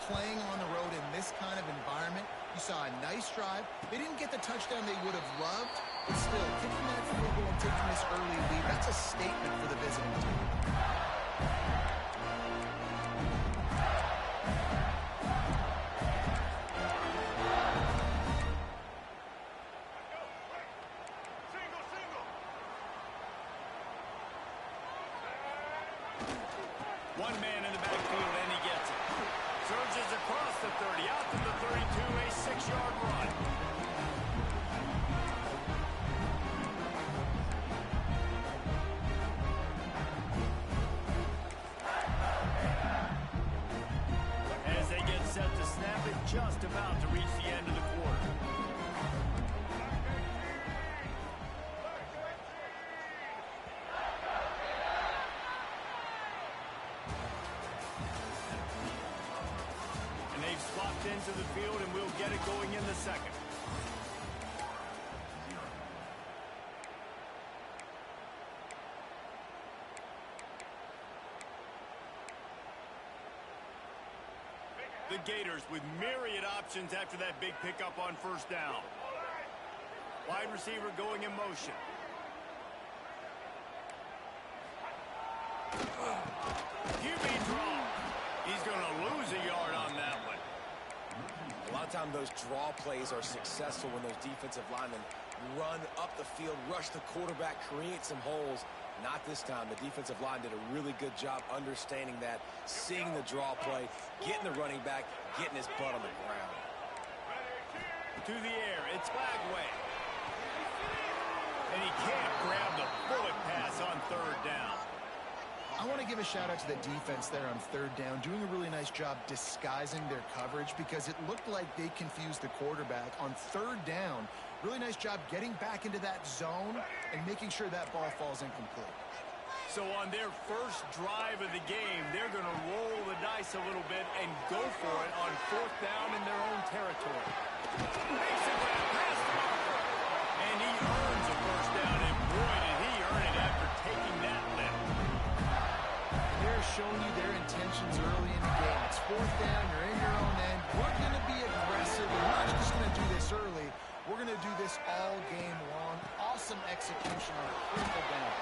playing on the road in this kind of environment, you saw a nice drive. They didn't get the touchdown they would have loved, but still, kicking that field goal and taking this early lead, that's a statement for the visiting team. One man in the backfield, and he gets it. Surges across the 30, out to the 32, a 6-yard run. As they get set to snap it, just about to reach the end of the quarter. Swapped into the field, and we'll get it going in the second. The Gators with myriad options after that big pickup on first down. Wide receiver going in motion. QB draw. He's going to lose a yard on that one. A lot of times those draw plays are successful when those defensive linemen run up the field, rush the quarterback, create some holes. Not this time. The defensive line did a really good job understanding that, seeing the draw play, getting the running back, getting his butt on the ground. To the air, it's Bagway. And he can't grab the bullet pass on third down. I want to give a shout out to the defense there on third down, doing a really nice job disguising their coverage because it looked like they confused the quarterback on third down. Really nice job getting back into that zone and making sure that ball falls incomplete. So on their first drive of the game, they're going to roll the dice a little bit and go for it on fourth down in their own territory. Makes a grab past the marker. And he earns a first down, and boy, did he earn it after taking that lift. They're showing you their intentions early in the game. It's fourth down, you're in your own end. We're going to be aggressive, and we're not just going to do this early. We're going to do this all game long. Awesome execution on a critical down.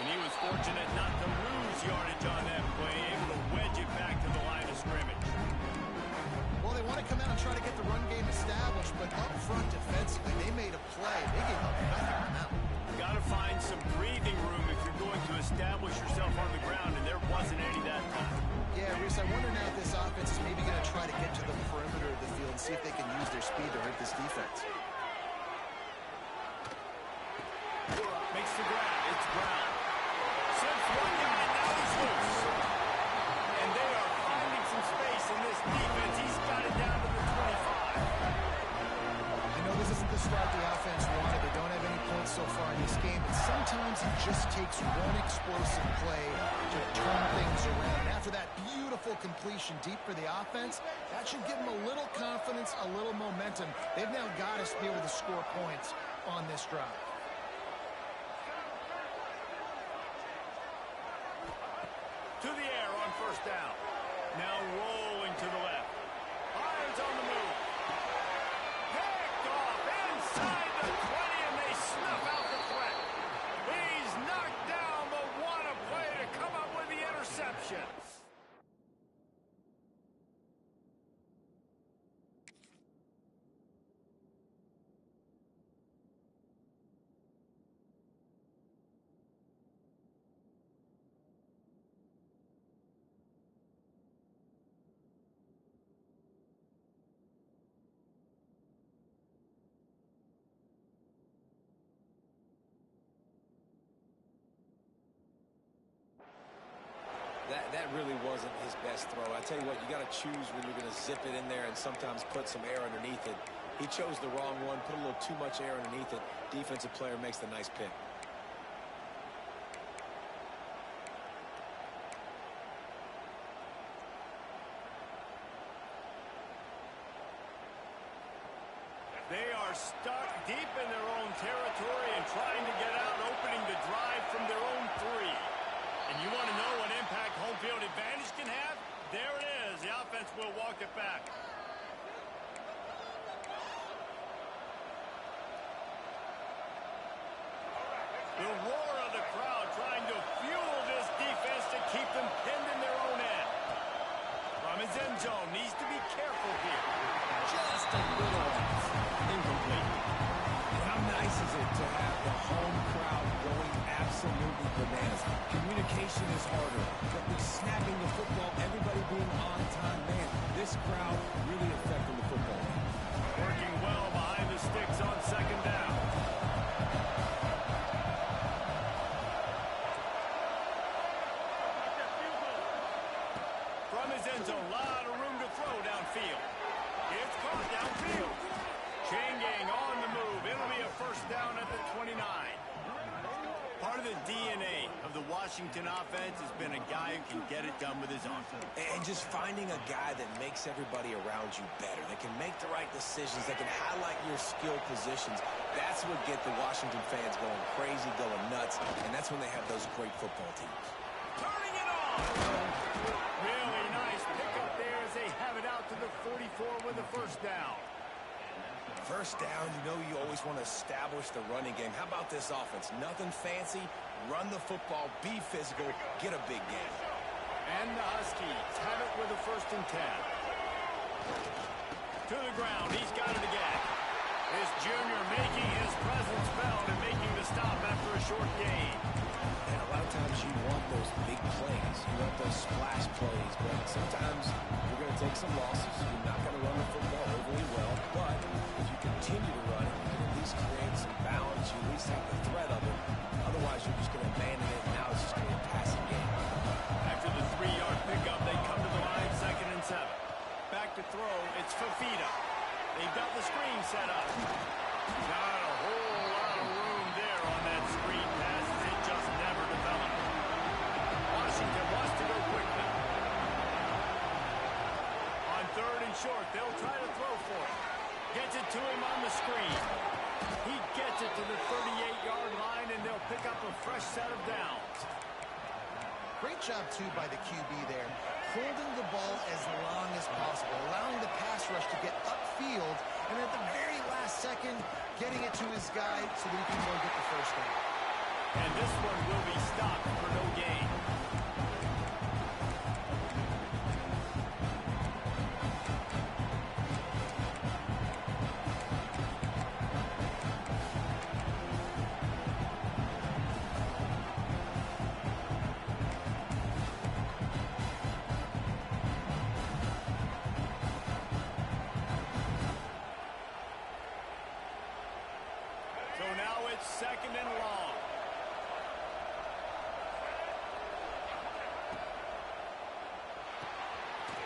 And he was fortunate not to lose yardage on that play, able to wedge it back to the line of scrimmage. Well, they want to come out and try to get the run game established, but up front defensively, they made a play. They gave up nothing on that one. Got to find some breathing room if you're going to establish yourself on the ground, and there wasn't any that time. Yeah, Reese, I wonder now if this offense is maybe going to try to get to the perimeter of the field and see if they can use their speed to hurt this defense. Makes the grab. It's Brown. Slips one guy, now he's loose. And they are finding some space in this defense. He's got it down to the 25. I know this isn't the start the offense wanted. They don't have any points so far in this game, but sometimes it just takes one explosive play to turn things around. And after that beautiful completion deep for the offense, that should give them a little confidence, a little momentum. They've now got to be able to score points on this drive. To the air on first down. Now rolling to the left. Irons on the move. Picked off inside the 20, and they snuff out the threat. He's knocked down, but what a play to come up with the interception. That really wasn't his best throw. I tell you what, you got to choose when you're going to zip it in there and sometimes put some air underneath it. He chose the wrong one, put a little too much air underneath it. Defensive player makes the nice pick. They are stuck deep in their own territory and trying to get out, opening the drive from their own 3. And you want to know what impact home field advantage can have? There it is. The offense will walk it back. The roar of the crowd trying to fuel this defense to keep them pinned in their own end. From his end zone, needs to be careful here. Just a little off. Incomplete. And how nice is it to have the home crowd going absolutely bananas? Communication is harder, but with snapping the football, everybody being on time, man, this crowd really affecting the football. Working well behind the sticks on second down. From his end zone, lot of room to throw downfield. It's caught downfield. Chain gang on the move. It'll be a first down at the 29. Part of the DNA of the Washington offense has been a guy who can get it done with his arm. And just finding a guy that makes everybody around you better, that can make the right decisions, that can highlight your skill positions. That's what get the Washington fans going crazy, going nuts, and that's when they have those great football teams. Turning it on! Really nice pickup there as they have it out to the 44 with a first down. First down, you know you always want to establish the running game. How about this offense? Nothing fancy. Run the football, be physical, get a big gain. And the Huskies have it with a 1st and 10. To the ground, he's got it again. This junior making his presence felt and making the stop after a short gain. And a lot of times you want those big plays. You want those splash plays, but sometimes you're going to take some losses. You're not going to run the football overly well, but if you continue to run it, you can at least create some balance. You at least have the threat of it. Otherwise, you're just going to abandon it, and now it's just going to be a passing game. After the 3-yard pickup, they come to the line, 2nd and 7. Back to throw, it's Fafita. They've got the screen set up. Not a whole lot of room there on that screen pass. It just never developed. Washington wants to go quickly. On 3rd and short, they'll try to throw for it. Gets it to him on the screen. He gets it to the 38-yard line, and they'll pick up a fresh set of downs. Great job, too, by the QB there. Holding the ball as long as possible, allowing the pass rush to get upfield, and at the very last second, getting it to his guy so that he can go get the first down. And this one will be stopped for no gain. So now it's 2nd and long.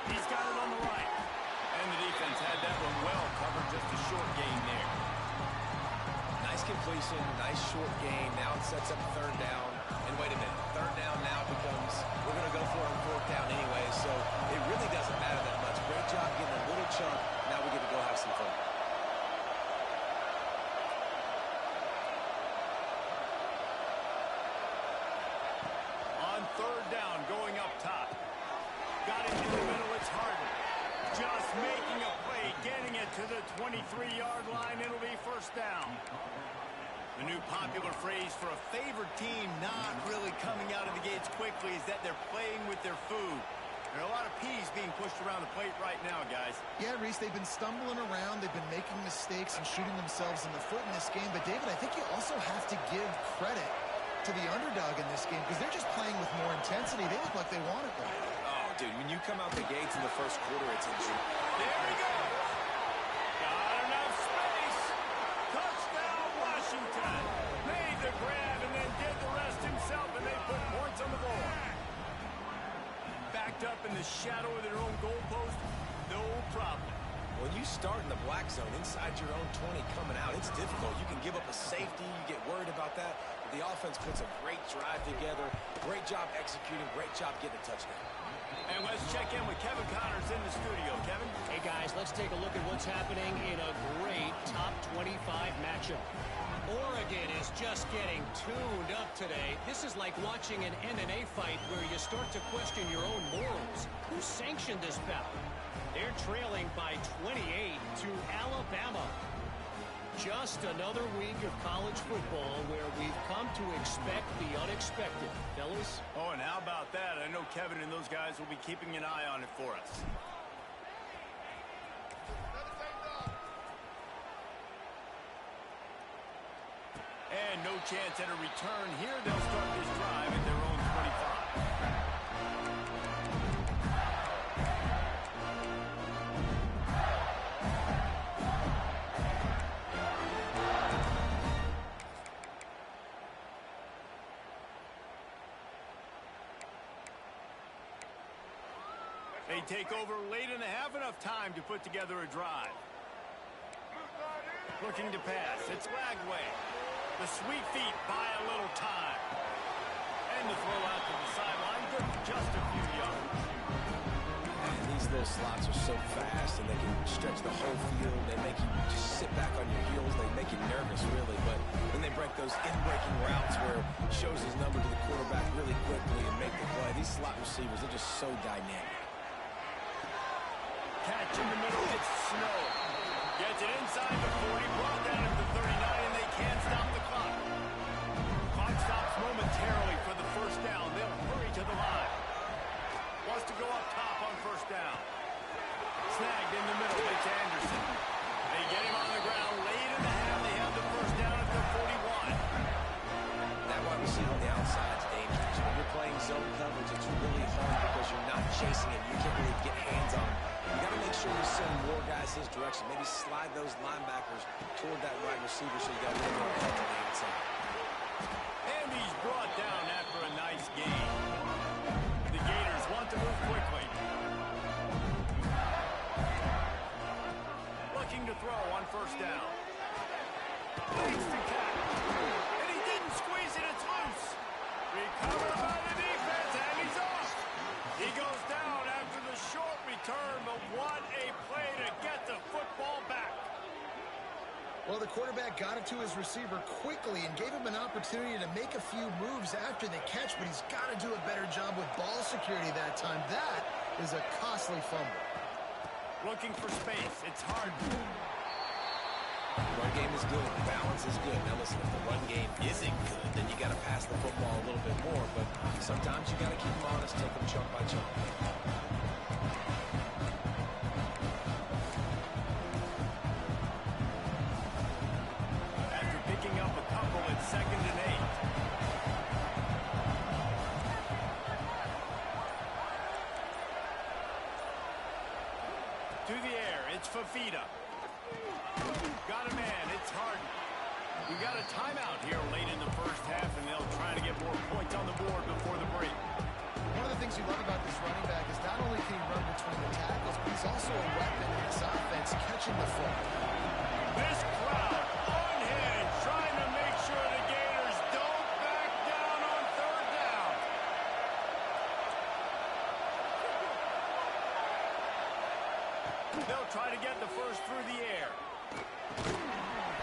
He's got it on the right. And the defense had that one well covered, just a short gain there. Nice completion, nice short gain. Now it sets up 3rd down. And wait a minute, 3rd down now becomes, we're going to go for it on 4th down anyway, so it really doesn't matter that much. Great job getting a little chunk. Now we get to go have some fun. On 3rd down, going up top. Got it in the middle, it's Harden. Just making a play, getting it to the 23-yard line. It'll be first down. The new popular phrase for a favored team not really coming out of the gates quickly is that they're playing with their food. There are a lot of peas being pushed around the plate right now, guys. Yeah, Reese, they've been stumbling around. They've been making mistakes and shooting themselves in the foot in this game. But, David, I think you also have to give credit to the underdog in this game because they're just playing with more intensity. They look like they want it, though. Oh, dude, when you come out the gates in the first quarter, it's a joke. There he goes. Got enough space. Touchdown, Washington. Made the grab and then did the rest himself, and they put points on the board. Backed up in the shadow of their own goalpost, no problem. When you start in the black zone inside your own 20 coming out, it's difficult. You can give up a safety. You get worried about that. But the offense puts a great drive together. Great job executing. Great job getting a touchdown. And let's check in with Kevin Connors in the studio. Kevin? Hey, guys, let's take a look at what what's happening in a great top 25 matchup. Oregon is just getting tuned up today. This is like watching an MMA fight where you start to question your own morals. Who sanctioned this bout? They're trailing by 28 to Alabama. Just another week of college football where we've come to expect the unexpected. Fellas? Oh, and how about that? I know Kevin and those guys will be keeping an eye on it for us. And no chance at a return here. They'll start this drive at their own 25. They take over late in the half, enough time to put together a drive. Looking to pass. It's Lagway. The sweet feet buy a little time. And the throw out to the sideline, good for just a few yards. And these little slots are so fast, and they can stretch the whole field. They make you just sit back on your heels. They make you nervous, really. But then they break those in-breaking routes where it shows his number to the quarterback really quickly and make the play. These slot receivers, they're just so dynamic. Catch in the middle, it's Snow. Gets it inside the 40, brought down at the 39, and they can't stop the clock. Clock stops momentarily for the first down. They'll hurry to the line. Wants to go up top on first down. Snagged in the middle, it's Anderson. They get him on the ground late in the half. They have the first down at the 41. That wide receiver on the outside is dangerous. When you're playing zone coverage, it's really hard because you're not chasing it. You can't really get hands on him. You got to make sure you send more guys his direction. Maybe slide those linebackers toward that wide receiver so you got a little more help on the inside. And he's brought down after a nice gain. The Gators want to move quickly. Looking to throw on first down. Leads to catch. And he didn't squeeze it. It's loose. Recovered by the defense, and he's off. He goes down after the short return, but what a play to get the football back. Well, the quarterback got it to his receiver quickly and gave him an opportunity to make a few moves after the catch, but he's got to do a better job with ball security that time. That is a costly fumble. Looking for space. It's hard. Run game is good. Balance is good. Now listen, if the run game isn't good, then you got to pass the football a little bit more. But sometimes you got to keep them honest, take them chunk by chunk. After picking up a couple, it's 2nd and 8. To the air, it's Fafita. Got a man, it's Harden. We got a timeout here late in the first half, and they'll try to get more points on the board before the break. One of the things you love about this running back is not only can he run between the tackles, but he's also a weapon in this offense, catching the football. This crowd unhinged, trying to make sure the Gators don't back down on third down. They'll try to get the first through the air.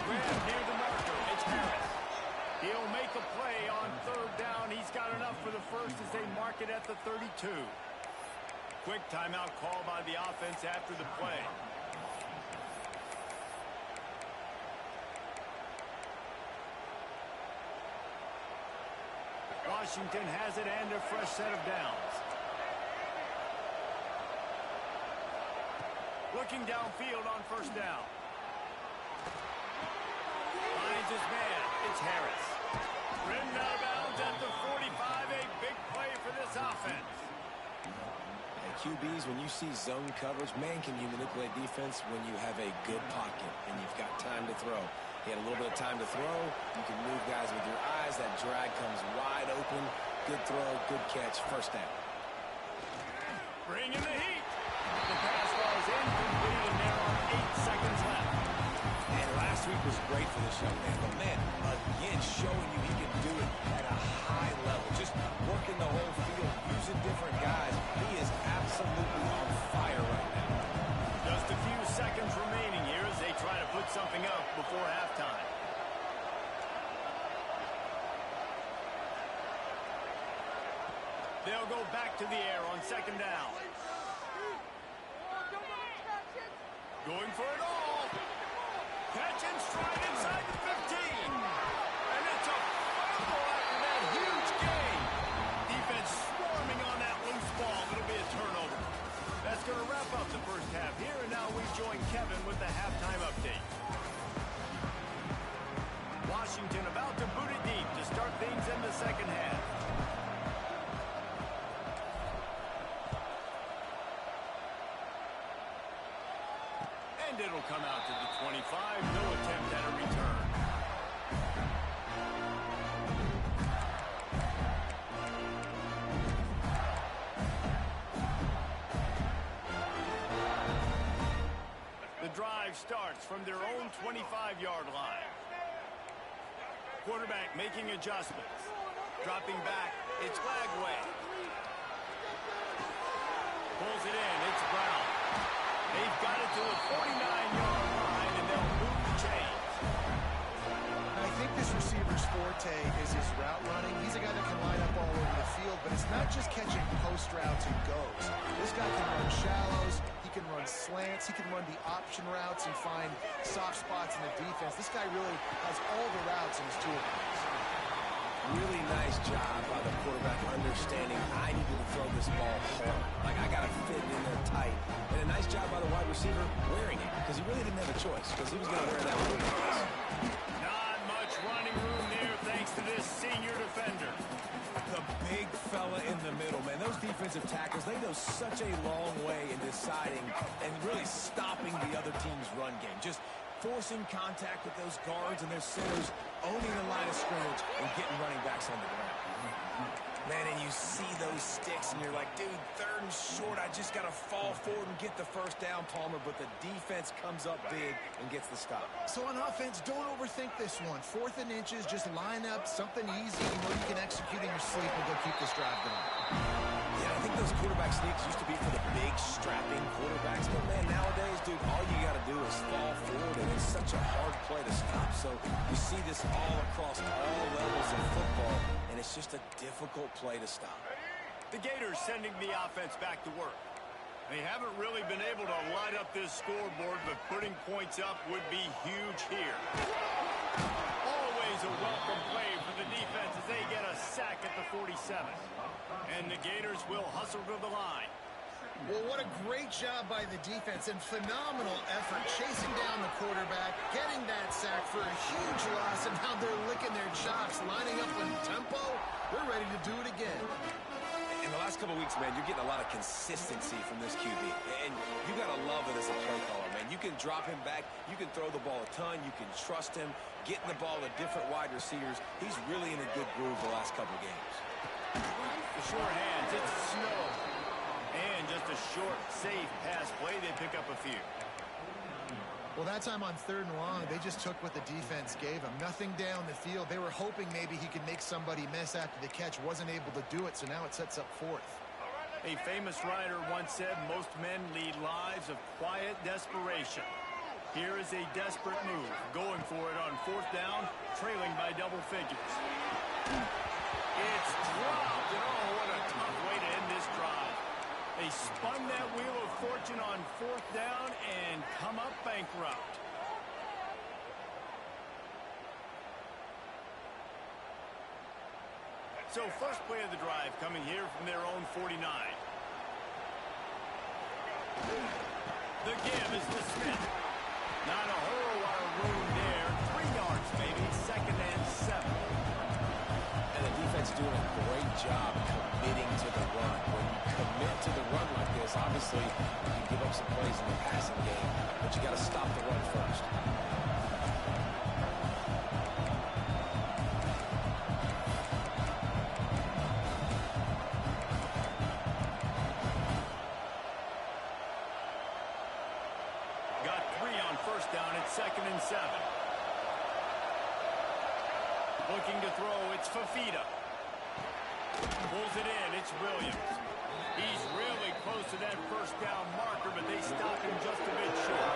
Grab near the marker. It's Harris. He'll make a play on third down. He's got enough for the first as they mark it at the 32. Quick timeout call by the offense after the play. Washington has it and a fresh set of downs. Looking downfield on first down. Finds his man. It's Harris. Ridden out of bounds at the 45. A big play for this offense. And QBs, when you see zone coverage, man, can you manipulate defense when you have a good pocket and you've got time to throw. He had a little bit of time to throw. You can move guys with your eyes. That drag comes wide open. Good throw, good catch, first down. Bring in the heat. The pass was incomplete, and there are 8 seconds left. And last week was great for this young man. But, man, again, showing you he can do it at a high level. Just working the whole field, using different guys. He is absolutely on fire right now. Just a few seconds remaining to the air on second down. Going for it all. Catch and stride inside the 15. And it's a fumble after that huge gain. Defense swarming on that loose ball. It'll be a turnover. That's going to wrap up the first half here, and now we join Kevin with the halftime update. Washington about to boot it deep to start things in the second half. And it'll come out to the 25. No attempt at a return. The drive starts from their own 25-yard line. Quarterback making adjustments. Dropping back. It's Lagway. Pulls it in. It's Brown. They've got it to the 49-yard line, and they'll move the chains. I think this receiver's forte is his route running. He's a guy that can line up all over the field, but it's not just catching post routes and goes. This guy can run shallows. He can run slants. He can run the option routes and find soft spots in the defense. This guy really has all the routes in his toolbox. Really nice job by the quarterback understanding I needed to throw this ball hard. Like, I got to fit it in there tight. And a nice job by the wide receiver wearing it, because he really didn't have a choice, because he was going to wear that one. Not much running room there thanks to this senior defender. The big fella in the middle, man. Those defensive tackles, they go such a long way in deciding and really stopping the other team's run game. Just forcing contact with those guards and their centers, owning the line of scrimmage, and getting running backs on the ground. Man, and you see those sticks, and you're like, dude, third and short, I just got to fall forward and get the first down, Palmer, but the defense comes up big and gets the stop. So on offense, don't overthink this one. 4th and inches, just line up something easy. You know you can execute in your sleep and go keep this drive going. Yeah, I think those quarterback sneaks used to be for the big, strapping quarterbacks. But, man, nowadays, dude, all you got to do is fall forward, and it's such a hard play to stop. So you see this all across all levels of football, and it's just a difficult play to stop. The Gators sending the offense back to work. They haven't really been able to light up this scoreboard, but putting points up would be huge here. Always a welcome play for the defense as they get a sack at the 47. And the Gators will hustle to the line. Well, what a great job by the defense and phenomenal effort chasing down the quarterback, getting that sack for a huge loss, and now they're licking their chops, lining up in tempo. They're ready to do it again. In the last couple of weeks, man, you're getting a lot of consistency from this QB. And you got to love it as a play caller, man. You can drop him back. You can throw the ball a ton. You can trust him, getting the ball to different wide receivers. He's really in a good groove the last couple of games. The short hands, it's Snow. And just a short, safe pass play. They pick up a few. Well, that time on 3rd and long, they just took what the defense gave them. Nothing down the field. They were hoping maybe he could make somebody miss after the catch. Wasn't able to do it, so now it sets up 4th. A famous writer once said, most men lead lives of quiet desperation. Here is a desperate move. Going for it on 4th down, trailing by double figures. It's dropped, and oh, what a tough way to end this drive. They spun that wheel of fortune on 4th down and come up bankrupt. So first play of the drive coming here from their own 49. The give is to Smith. Not a whole lot of room there. 3 yards maybe, 2nd and 7. And the defense doing a great job committing to the run. When you commit to the run like this, obviously you can give up some plays in the passing game, but you got to stop the run first. Got 3 on 1st down at 2nd and 7. Looking to throw, it's Fafita. Pulls it in, it's Williams. He's really close to that 1st down marker, but they stop him just a bit short.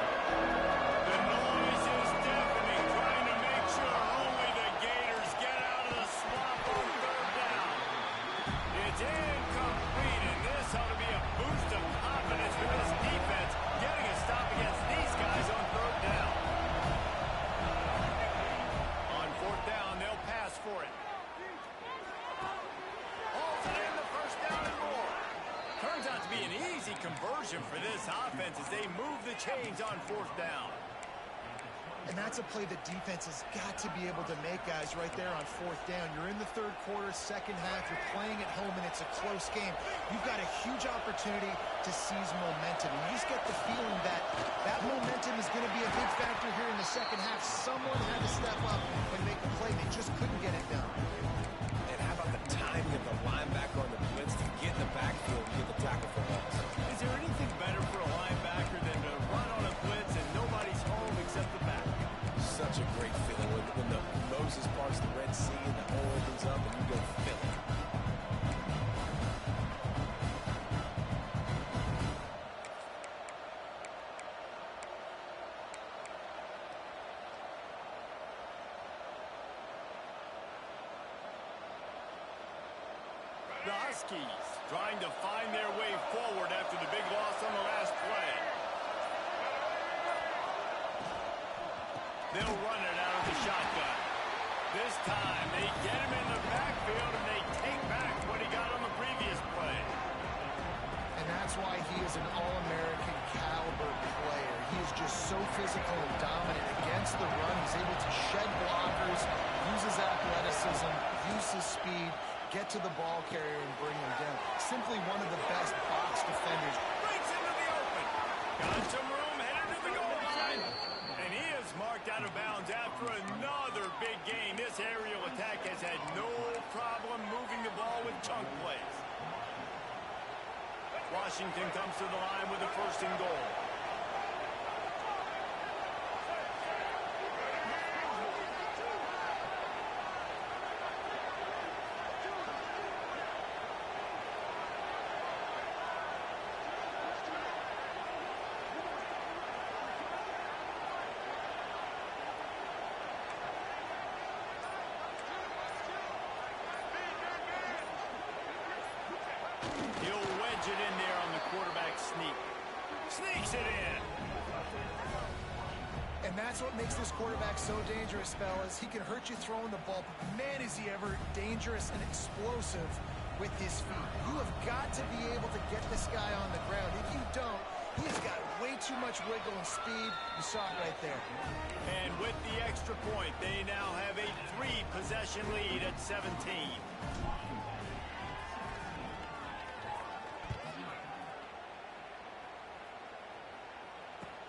The noise is deafening, trying to make sure only the Gators get out of the swamp on 3rd down. It's incomplete, and for this offense as they move the chains on fourth down. And that's a play the defense has got to be able to make, guys, right there on fourth down. You're in the third quarter, second half. You're playing at home, and it's a close game. You've got a huge opportunity to seize momentum. And you just get the feeling that that momentum is going to be a big factor here in the second half. Someone had to step up and make a play. They just couldn't get it done. And how about the timing of the linebacker on the blitz to get in the backfield and get the tackle for loss? Is there anything better for a linebacker than to run on a blitz and nobody's home except the back? Such a great feeling when the Moses parts the Red Sea and the hole opens up and you go fill it. The Huskies trying to find their way forward after the big loss on the last play. They'll run it out of the shotgun. This time they get him in the backfield and they take back what he got on the previous play. And that's why he is an All-American caliber player. He is just so physical and dominant against the run. He's able to shed blockers, use his athleticism, use his speed, get to the ball carrier and bring him down. Simply one of the best box defenders. Breaks into the open. Got some room, headed to the goal line. And he is marked out of bounds after another big game. This aerial attack has had no problem moving the ball with chunk plays. Washington comes to the line with a first and goal. He'll wedge it in there on the quarterback sneak. Sneaks it in. And that's what makes this quarterback so dangerous, fellas. He can hurt you throwing the ball, but man, is he ever dangerous and explosive with his feet. You have got to be able to get this guy on the ground. If you don't, he has got way too much wiggle and speed. You saw it right there. And with the extra point, they now have a 3-possession lead at 17.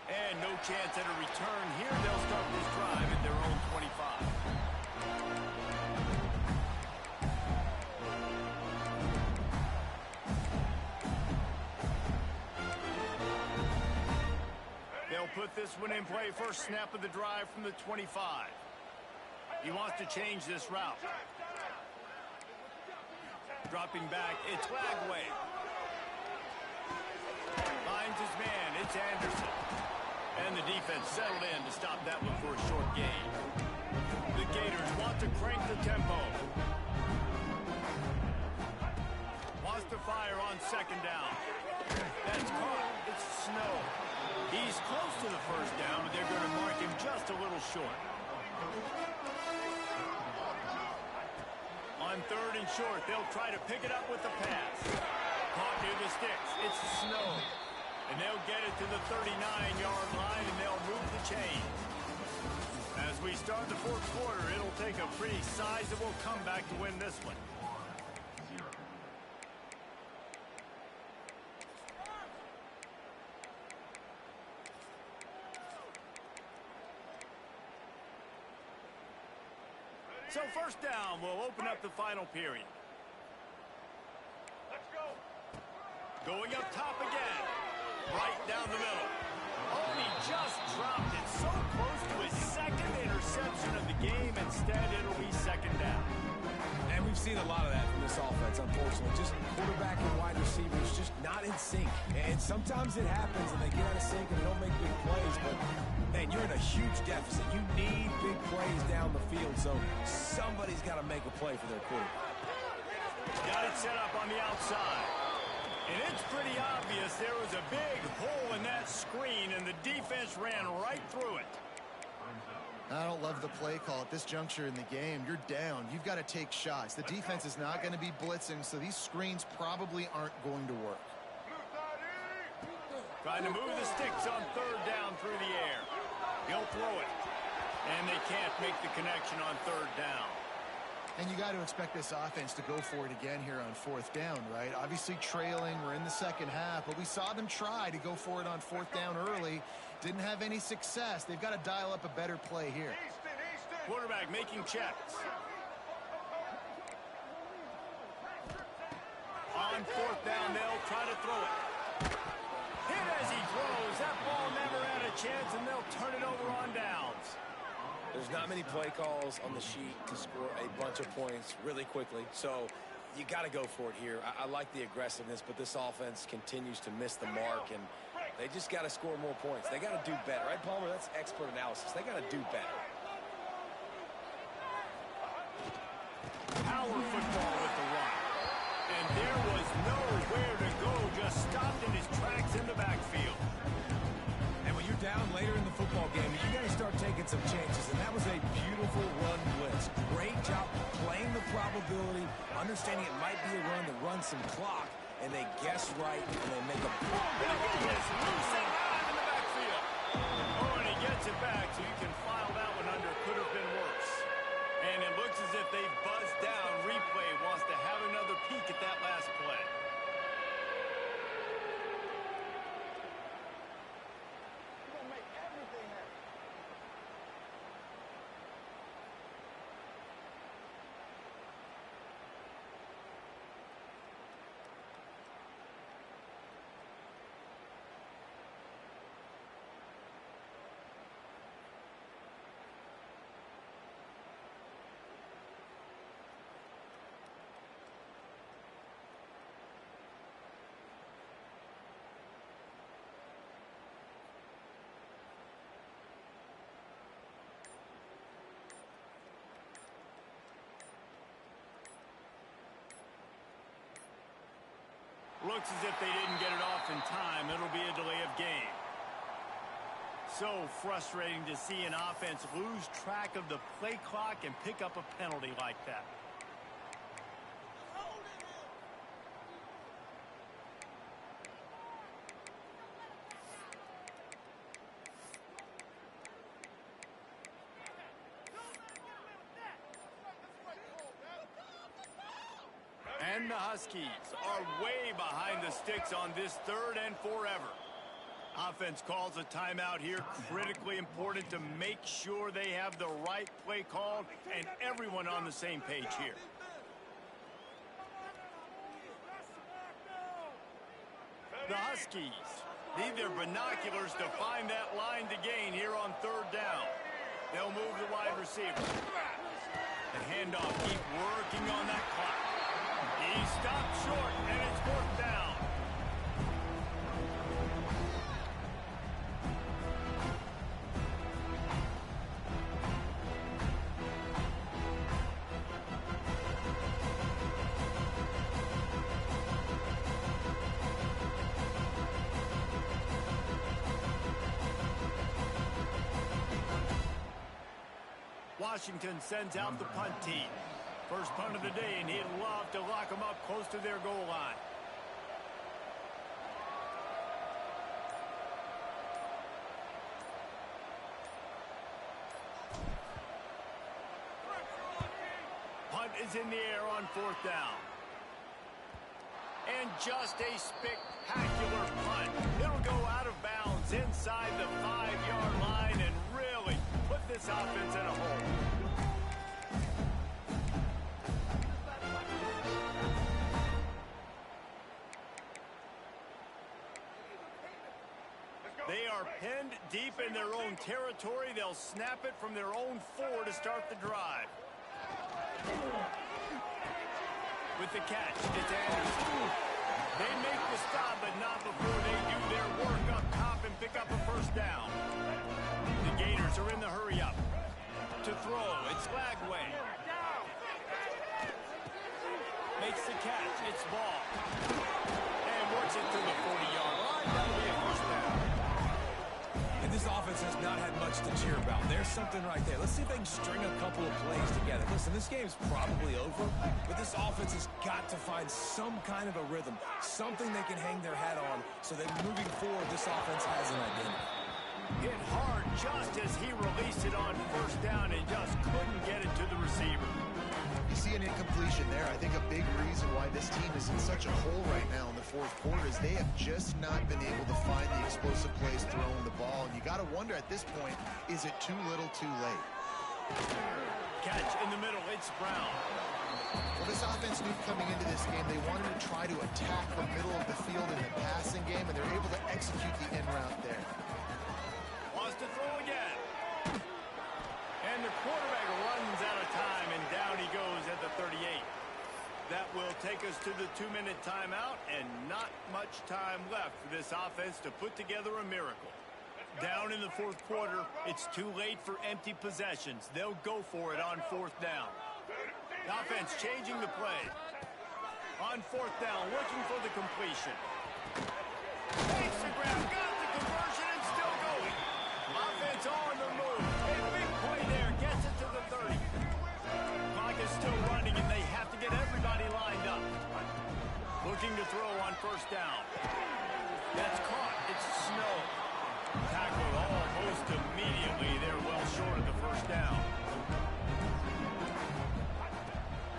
And no chance at a return here. They'll start this drive at their own 25. They'll put this one in play. First snap of the drive from the 25. He wants to change this route. Dropping back, it's Flagway. Finds his man, it's Anderson. And the defense settled in to stop that one for a short gain. The Gators want to crank the tempo. Wants to fire on second down. That's caught. It's Snow. He's close to the first down, but they're going to mark him just a little short. On third and short, they'll try to pick it up with the pass. Caught near the sticks. It's Snow. And they'll get it to the 39-yard line, and they'll move the chains. As we start the fourth quarter, it'll take a pretty sizable comeback to win this one. So first down will open up the final period. Let's go. Going up top again. Right down the middle. Oh, he just dropped it so close to his second interception of the game. Instead, it'll be second down. And we've seen a lot of that from this offense, unfortunately. Just quarterback and wide receivers just not in sync. And sometimes it happens and they get out of sync and they don't make big plays. But, man, you're in a huge deficit. You need big plays down the field. So somebody's got to make a play for their quarterback. Got it set up on the outside. And it's pretty obvious there was a big hole in that screen, and the defense ran right through it. I don't love the play call at this juncture in the game. You're down. You've got to take shots. The defense is not going to be blitzing, so these screens probably aren't going to work. Trying to move the sticks on third down through the air. He'll throw it. And they can't make the connection on third down. And you got to expect this offense to go for it again here on fourth down, right? Obviously trailing, we're in the second half, but we saw them try to go for it on fourth down early. Didn't have any success. They've got to dial up a better play here. Quarterback making checks. On fourth down, they'll try to throw it. Hit as he throws. That ball never had a chance, and they'll turn it over on downs. There's not many play calls on the sheet to score a bunch of points really quickly, so you got to go for it here. I like the aggressiveness, but this offense continues to miss the mark, and they just got to score more points. They got to do better. Right, Palmer? That's expert analysis. They got to do better. Power football with the run. And there was nowhere to go, just stopped in his tracks in the backfield. And when you're down later in the football game, you got to start taking some chances, and that was a beautiful run blitz. Great job playing the probability, understanding it might be a run that runs some clock, and they guess right, and they make a Loose and alive in the backfield. Oh, and he gets it back, so you can file that one under. Could have been worse. And it looks as if they buzzed down. Replay wants to have another peek at that last play. Looks as if they didn't get it off in time. It'll be a delay of game. So frustrating to see an offense lose track of the play clock and pick up a penalty like that. And the Huskies are way behind the sticks on this third and forever. Offense calls a timeout here. Critically important to make sure they have the right play called and everyone on the same page here. The Huskies need their binoculars to find that line to gain here on third down. They'll move the wide receiver. The handoff, keep working on that clock. He stopped short, and it's fourth down. Washington sends out the punt team. First punt of the day, and he'd love to lock them up close to their goal line. Punt is in the air on fourth down. And just a spectacular punt. It'll go out of bounds inside the 5-yard line and really put this offense in a hole. They are pinned deep in their own territory. They'll snap it from their own 4 to start the drive. With the catch, it's Anderson. They make the stop, but not before they do their work up top and pick up a first down. The Gators are in the hurry-up. To throw, it's Lagway. Makes the catch, it's Ball. And works it to the 40-yard line. That'll be a first down. And this offense offense has not had much to cheer about. There's something right there. Let's see if they can string a couple of plays together. Listen, this game's probably over, but this offense has got to find some kind of a rhythm, something they can hang their hat on so that moving forward, this offense has an identity. Hit hard just as he released it on first down and just couldn't get it to the receiver. You see an incompletion there. I think a big reason why this team is in such a hole right now in the fourth quarter is they have just not been able to find the explosive plays throwing the ball. And you got to wonder at this point, is it too little too late? Catch in the middle. It's Brown. Well, this offense knew coming into this game they wanted to try to attack the middle of the field in the passing game, and they're able to execute the end route there. Wants to throw again. And the quarterback runs out of time, and down he goes at the 38. That will take us to the 2-minute timeout, and not much time left for this offense to put together a miracle. Down in the fourth quarter, it's too late for empty possessions. They'll go for it on fourth down. The offense changing the play. On fourth down, looking for the completion. Takes the grab, got the conversion, and still going. Offense on the move. A big play there, gets it to the 30. Clock is still running, and they have to get everybody lined up. Looking to throw on first down. That's caught. It's Snow. Tackled almost immediately. They're well short of the first down.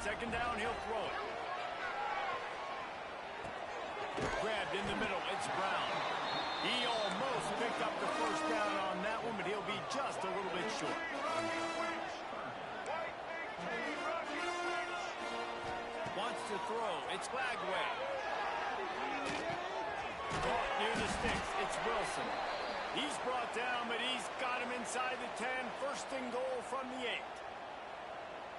Second down, he'll throw it. Grabbed in the middle. It's Brown. He almost picked up the first down on that one, but he'll be just a little bit short. Wants to throw. It's Lagway. Caught near the sticks. It's Wilson. He's brought down, but he's got him inside the 10. First and goal from the 8.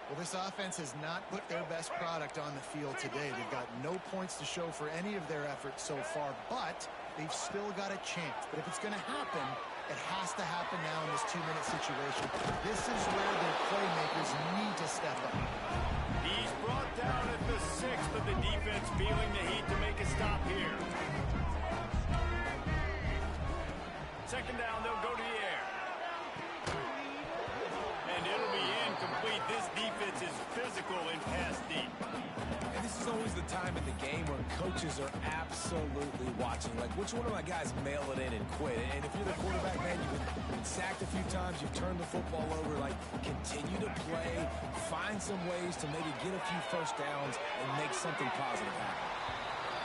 Well, this offense has not put their best product on the field today. They've got no points to show for any of their efforts so far, but they've still got a chance. But if it's going to happen, it has to happen now in this 2-minute situation. This is where their playmakers need to step up. He's brought down at the 6, but the defense feeling the heat to make a stop here. Second down, they'll go to the air. And it'll be incomplete. This defense is physical and pass deep. And this is always the time of the game where coaches are absolutely watching. Like, which one of my guys mail it in and quit? And if you're the quarterback, man, you've been sacked a few times, you've turned the football over. Like, continue to play, find some ways to maybe get a few first downs and make something positive happen.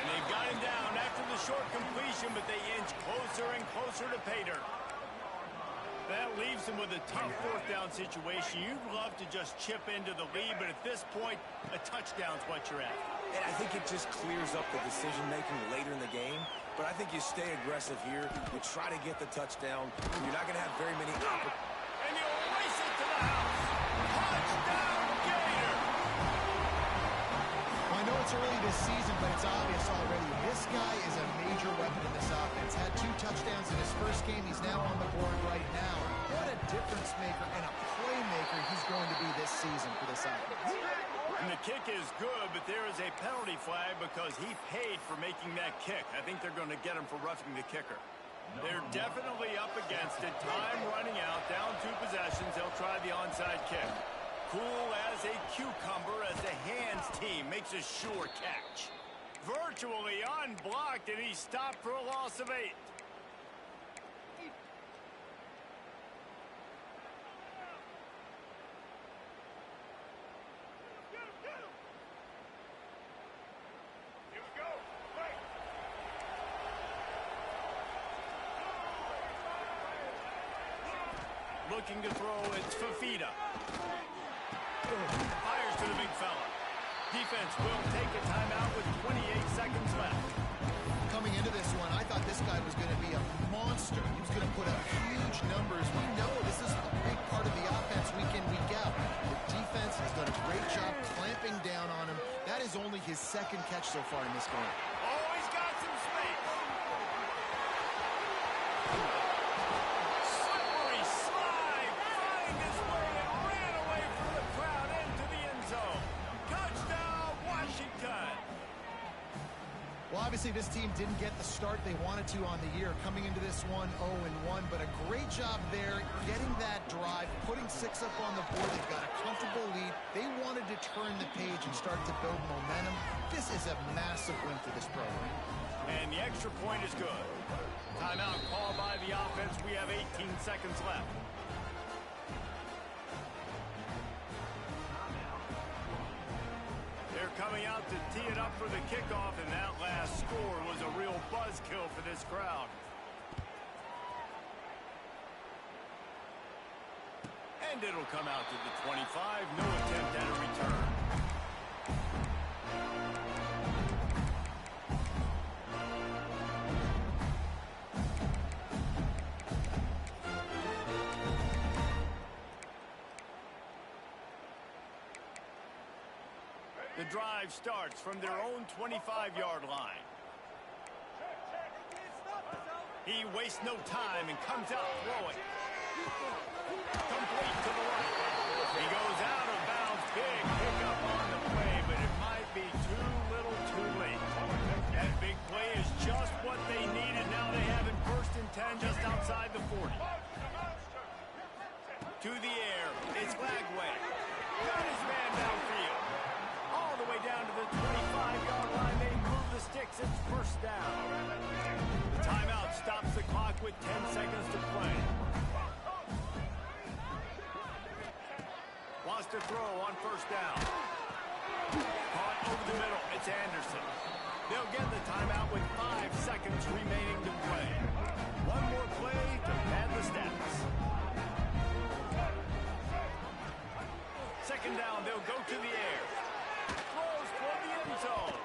And they've got him down after the short completion, but they inch closer and closer to pay dirt. That leaves them with a tough fourth down situation. You'd love to just chip into the lead, but at this point, a touchdown's what you're at. And I think it just clears up the decision-making later in the game. But I think you stay aggressive here. You try to get the touchdown. You're not going to have very many opportunities. And you'll race it to the house. Touchdown, Gator! Well, I know it's early this season, but it's obvious already. This guy is a major weapon in this offense. Had 2 touchdowns in his first game. He's now on the board right now. What a difference maker and a playmaker he's going to be this season for this offense. And the kick is good, but there is a penalty flag because he paid for making that kick. I think they're going to get him for roughing the kicker. They're definitely up against it. Time running out, down 2 possessions. They'll try the onside kick. Cool as a cucumber as the hands team makes a sure catch. Virtually unblocked, and he stopped for a loss of 8. Looking to throw, it's Fafita. Fires to the big fella. Defense will take a timeout with 28 seconds left. Coming into this one, I thought this guy was going to be a monster. He was going to put up huge numbers. We know this is a big part of the offense week in, week out. The defense has done a great job clamping down on him. That is only his 2nd catch so far in this game. Oh, he's got some space. Slippery slide, find his way and ran away from the crowd into the end zone. Touchdown, Washington. Well, obviously Obviously, this team didn't get the start they wanted to on the year, coming into this one 0-1, but a great job there, getting that drive, putting 6 up on the board. They've got a comfortable lead. They wanted to turn the page and start to build momentum. This is a massive win for this program. And the extra point is good. Timeout called by the offense. We have 18 seconds left. They're coming out to tee it up for the kickoff, and that last score was a real buzzkill for this crowd. And it'll come out to the 25. No attempt at a return. The drive starts from their own 25-yard line. He wastes no time and comes out throwing. Complete to the right. He goes out of bounds. Big pickup on the play, but it might be too little too late. That big play is just what they needed. Now they have it 1st and 10 just outside the 40. To the air. It's Lagway. Got his man downfield. All the way down to the 25-yard line. They move the sticks. It's 1st down. The timeout stops the clock with 10 seconds to play. Wants to throw on 1st down. Caught over the middle. It's Anderson. They'll get the timeout with 5 seconds remaining to play. One more play to pad the stats. 2nd down. They'll go to the air. Throws for the end zone.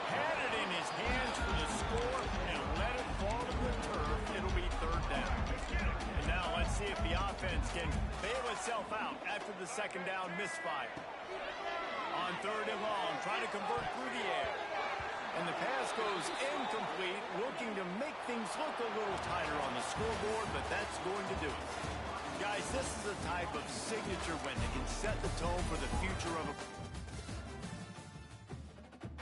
Had it in his hands for the score and let it fall to the turf. It'll be 3rd down. And now let's see if the offense can bail itself out after the 2nd down misfire. On 3rd and long, trying to convert through the air. And the pass goes incomplete, looking to make things look a little tighter on the scoreboard, but that's going to do it. Guys, this is a type of signature win that can set the tone for the future of a...